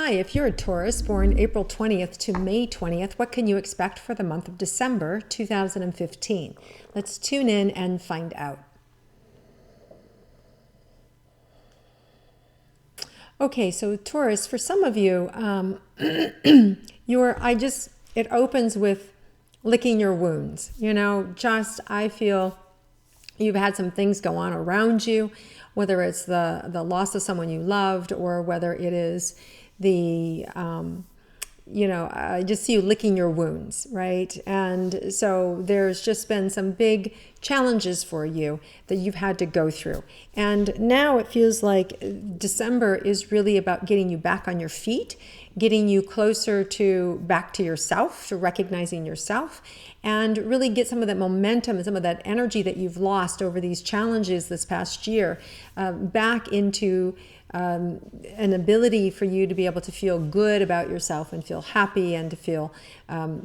Hi, if you're a Taurus born April 20th to May 20th, what can you expect for the month of December 2015? Let's tune in and find out. Okay, so Taurus, for some of you, it opens with licking your wounds. I feel you've had some things go on around you, whether it's the loss of someone you loved or whether it is I just see you licking your wounds, right? And so there's just been some big challenges for you that you've had to go through. And now it feels like December is really about getting you back on your feet, getting you closer back to yourself, to recognizing yourself, and really get some of that momentum and some of that energy that you've lost over these challenges this past year back into an ability for you to be able to feel good about yourself and feel happy and to feel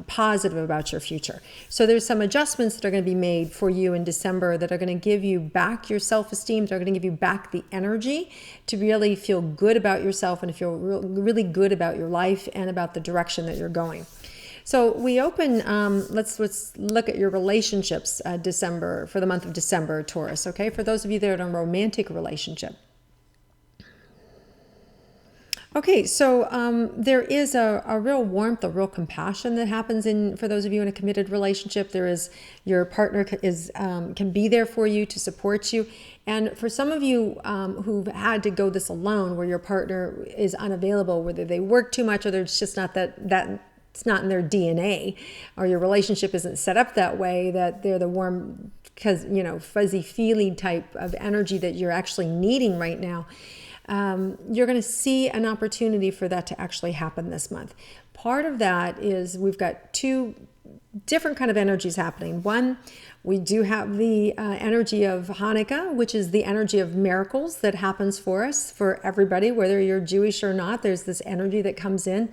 positive about your future. So there's some adjustments that are going to be made for you in December that are going to give you back your self-esteem. They're going to give you back the energy to really feel good about yourself and to feel really good about your life and about the direction that you're going. So we open, let's look at your relationships for the month of December, Taurus, okay? For those of you that are in a romantic relationship. Okay, so there is a real warmth, a real compassion that happens for those of you in a committed relationship. There is, your partner can be there for you to support you. And for some of you who've had to go this alone, where your partner is unavailable, whether they work too much or there's just not that it's not in their DNA, or your relationship isn't set up that way, that they're the warm, fuzzy feely type of energy that you're actually needing right now. You're going to see an opportunity for that to actually happen this month. Part of that is we've got two different kind of energies happening. One, we do have the energy of Hanukkah, which is the energy of miracles that happens for us, for everybody, whether you're Jewish or not. There's this energy that comes in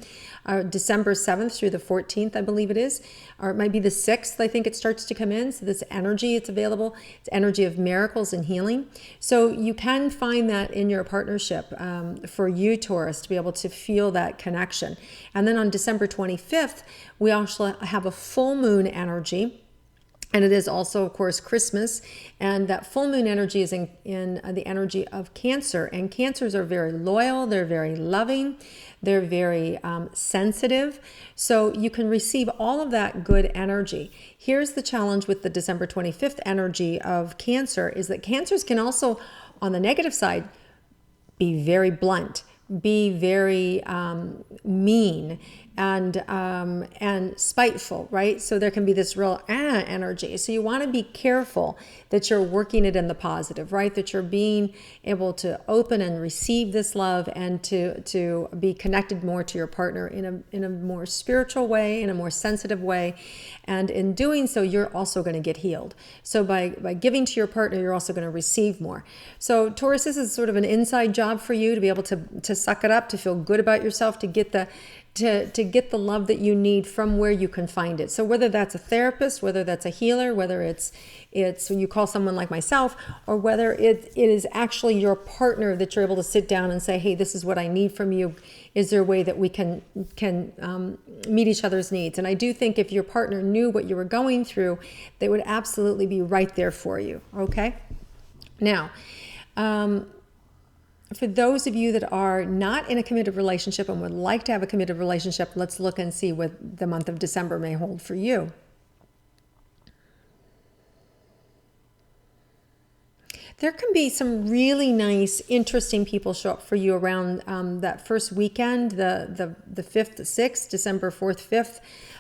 December 7th through the 14th, I believe it is, or it might be the 6th, I think it starts to come in. So this energy, it's available. It's energy of miracles and healing. So you can find that in your partnership for you, Taurus, to be able to feel that connection. And then on December 25th, we also have a full moon energy. And it is also, of course, Christmas. And that full moon energy is in the energy of Cancer. And Cancers are very loyal. They're very loving. They're very sensitive. So you can receive all of that good energy. Here's the challenge with the December 25th energy of Cancer is that Cancers can also, on the negative side, be very blunt, be very mean, and spiteful, right? So there can be this real energy. So you want to be careful that you're working it in the positive, right? That you're being able to open and receive this love and to be connected more to your partner in a more spiritual way, in a more sensitive way. And in doing so, you're also going to get healed. So by giving to your partner, you're also going to receive more. So Taurus, this is sort of an inside job for you to be able to suck it up, to feel good about yourself, to get the love that you need from where you can find it. So whether that's a therapist, whether that's a healer, whether it's when you call someone like myself, or whether it is actually your partner that you're able to sit down and say, hey, this is what I need from you. Is there a way that we can meet each other's needs? And I do think if your partner knew what you were going through, they would absolutely be right there for you. Okay? Now, for those of you that are not in a committed relationship and would like to have a committed relationship, let's look and see what the month of December may hold for you. There can be some really nice, interesting people show up for you around that first weekend, the 5th, 6th, December 4th,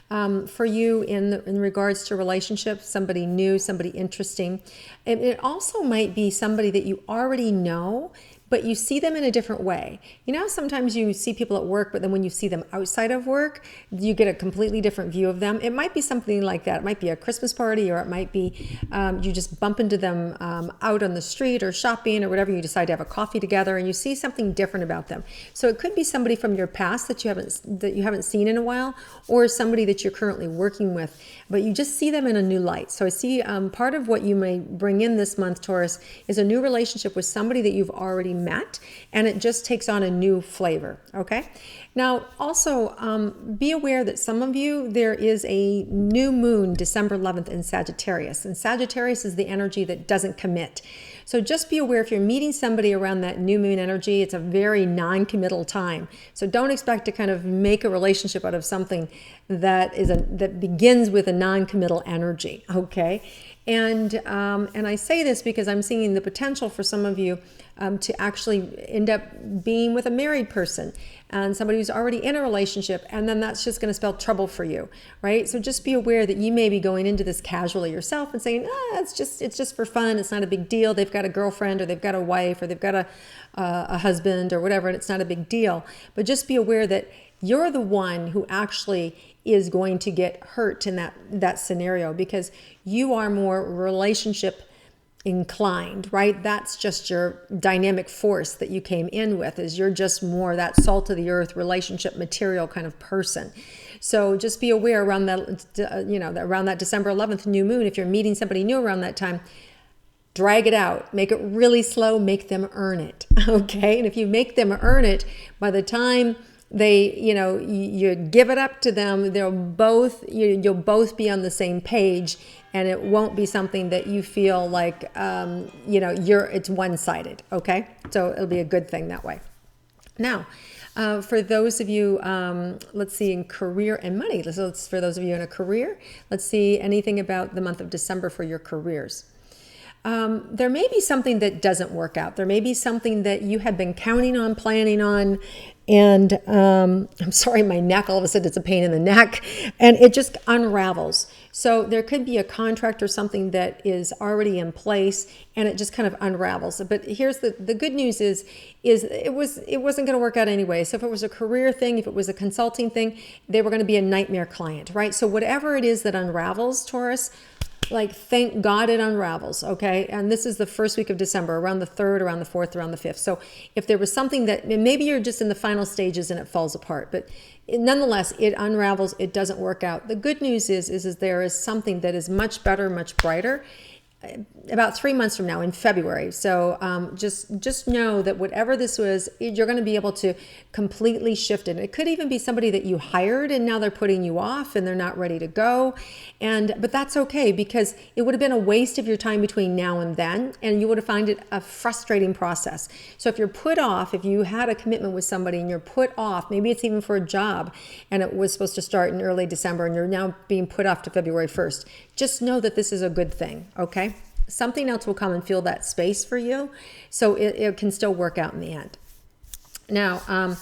5th, for you in regards to relationships, somebody new, somebody interesting. It also might be somebody that you already know, but you see them in a different way. You know, sometimes you see people at work, but then when you see them outside of work, you get a completely different view of them. It might be something like that. It might be a Christmas party, or it might be you just bump into them out on the street or shopping or whatever. You decide to have a coffee together and you see something different about them. So it could be somebody from your past that you haven't seen in a while, or somebody that you're currently working with, but you just see them in a new light. So I see part of what you may bring in this month, Taurus, is a new relationship with somebody that you've already met, and it just takes on a new flavor. Okay. Now, also be aware that some of you, there is a new moon December 11th in Sagittarius, and Sagittarius is the energy that doesn't commit. So just be aware if you're meeting somebody around that new moon energy, it's a very non-committal time. So don't expect to kind of make a relationship out of something that begins with a non-committal energy, okay? And I say this because I'm seeing the potential for some of you to actually end up being with a married person and somebody who's already in a relationship, and then that's just going to spell trouble for you, right? So just be aware that you may be going into this casually yourself and saying, it's just for fun, it's not a big deal. They've got a girlfriend, or they've got a wife, or they've got a husband, or whatever, and it's not a big deal. But just be aware that you're the one who actually is going to get hurt in that scenario, because you are more relationship inclined, right? That's just your dynamic force that you came in with, is you're just more that salt of the earth relationship material kind of person. So just be aware around that, around that December 11th new moon, if you're meeting somebody new around that time, drag it out, make it really slow, make them earn it, okay? And if you make them earn it, by the time they, you give it up to them, you'll both be on the same page, and it won't be something that you feel like, it's one-sided, okay? So it'll be a good thing that way. Now, for those of you, let's see, in career and money, for those of you in a career, let's see anything about the month of December for your careers. There may be something that doesn't work out. There may be something that you have been counting on, planning on, and I'm sorry, my neck, all of a sudden it's a pain in the neck, and it just unravels. So there could be a contract or something that is already in place, and it just kind of unravels. But here's the good news is it wasn't going to work out anyway. So if it was a career thing, if it was a consulting thing, they were going to be a nightmare client, right? So whatever it is that unravels, Taurus, like, thank God it unravels, okay? And this is the first week of December, around the 3rd, around the 4th, around the 5th. So if there was something that, maybe you're just in the final stages and it falls apart, but nonetheless, it unravels, it doesn't work out. The good news is there is something that is much better, much brighter, about 3 months from now in February. So just know that whatever this was, you're going to be able to completely shift it. It could even be somebody that you hired and now they're putting you off and they're not ready to go. But that's okay, because it would have been a waste of your time between now and then, and you would have found it a frustrating process. So if you're put off, if you had a commitment with somebody and you're put off, maybe it's even for a job and it was supposed to start in early December and you're now being put off to February 1st, just know that this is a good thing, okay? Something else will come and fill that space for you, so it can still work out in the end. Now,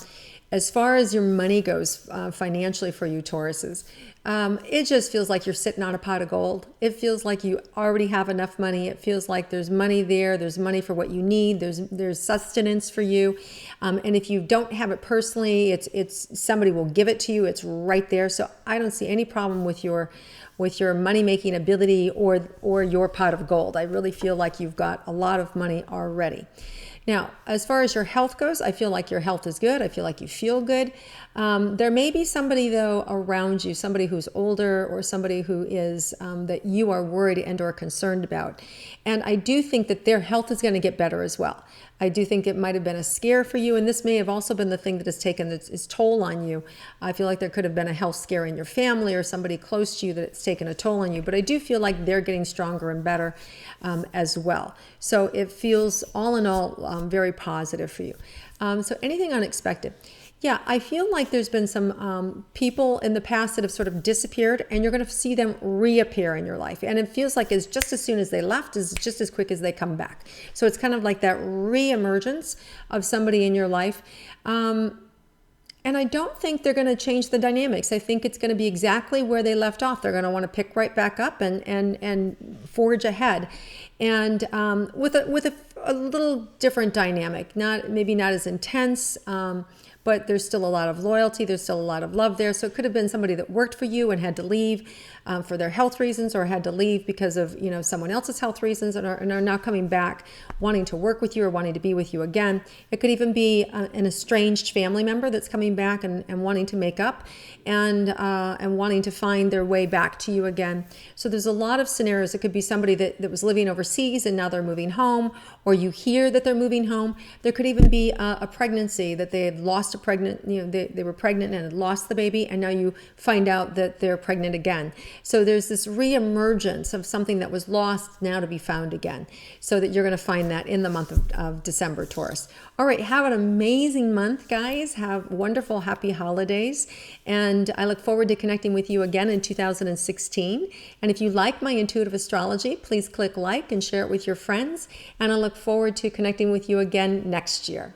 as far as your money goes, financially for you Tauruses, it just feels like you're sitting on a pot of gold. It feels like you already have enough money. It feels like there's money there. There's money for what you need. There's sustenance for you. And if you don't have it personally, it's somebody will give it to you. It's right there. So I don't see any problem with your money-making ability or your pot of gold. I really feel like you've got a lot of money already. Now, as far as your health goes, I feel like your health is good. I feel like you feel good. There may be somebody, though, around you, somebody who's older or somebody who is that you are worried and or concerned about. And I do think that their health is going to get better as well. I do think it might have been a scare for you, and this may have also been the thing that has taken its toll on you. I feel like there could have been a health scare in your family or somebody close to you that it's taken a toll on you, but I do feel like they're getting stronger and better as well. So it feels, all in all, very positive for you. So anything unexpected? Yeah, I feel like there's been some people in the past that have sort of disappeared, and you're going to see them reappear in your life. And it feels like it's just as soon as they left is just as quick as they come back. So it's kind of like that re-emergence of somebody in your life. And I don't think they're going to change the dynamics. I think it's going to be exactly where they left off. They're going to want to pick right back up and forge ahead. And with a little different dynamic, maybe not as intense, but there's still a lot of loyalty. There's still a lot of love there. So it could have been somebody that worked for you and had to leave for their health reasons, or had to leave because of someone else's health reasons, and are now coming back wanting to work with you or wanting to be with you again. It could even be an estranged family member that's coming back and wanting to make up and wanting to find their way back to you again. So there's a lot of scenarios. It could be somebody that was living overseas and now they're moving home, or you hear that they're moving home. There could even be a pregnancy that they had lost lost a pregnant, they were pregnant and had lost the baby, and now you find out that they're pregnant again. So there's this reemergence of something that was lost now to be found again. So that you're going to find that in the month of December, Taurus. All right, have an amazing month, guys. Have wonderful, happy holidays. And I look forward to connecting with you again in 2016. And if you like my intuitive astrology, please click like and share it with your friends. And I look forward to connecting with you again next year.